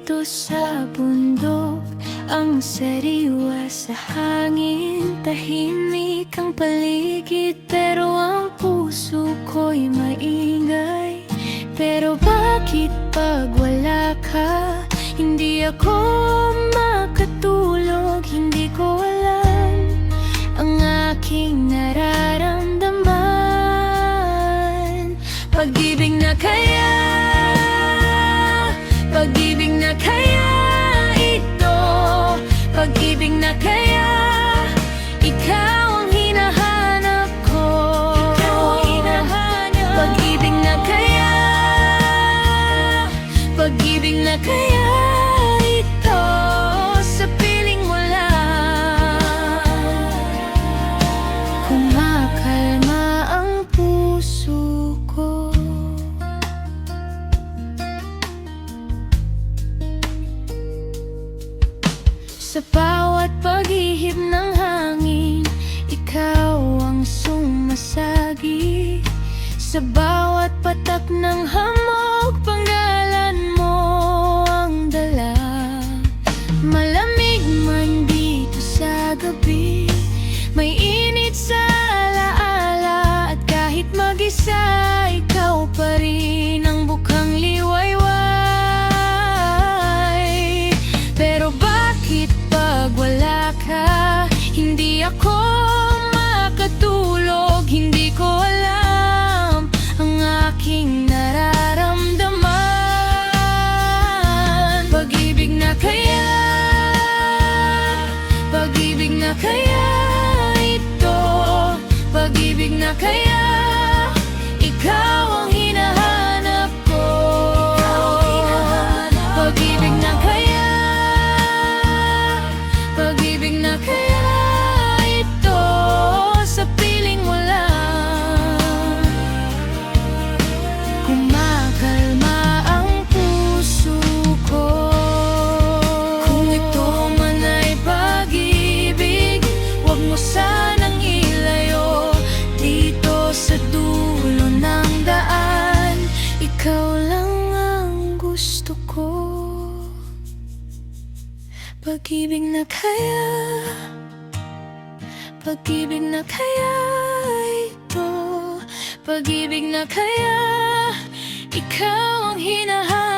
dito sa bundok. Ang sariwa sa hangin, tahimik ang paligid, pero ang puso ko'y maingay. Pero bakit pag wala ka, hindi ako makatulog? Hindi ko alam ang aking nararamdaman. Pag-ibig na kaya, pag-ibig na kaya ito, pag-ibig na kaya ikaw ang hinahanap ko. Pag-ibig na kaya, pag-ibig na kaya ito, sa piling mo lang kumakalma ang puso ko. Sa bawat pag-ihip ng hangin, ikaw ang sumasagi. Sa bawat patak ng hamog, panggalan mo ang dala. Malamig man dito sa gabi, may init sa alaala, at kahit mag-isa, ikaw pa rin ang bukang liwayway. Pero bakit pag wala ka, hindi ako makatulog? Hindi ko alam ang aking nararamdaman. Pag-ibig na kaya, pag-ibig na kaya ito, pag-ibig na kaya ikaw ang hinahanap ko. Pag-ibig na kaya, pag-ibig na kaya ito, sa piling mo lang kumakalma ang puso ko. Kung ito man ay pag-ibig, huwag mo sanang ilayo. Dito sa dulo ng daan, ikaw lang ang gusto ko. Pag-ibig na kaya, pag-ibig na kaya ito, pag-ibig na kaya ikaw ang hinahanap.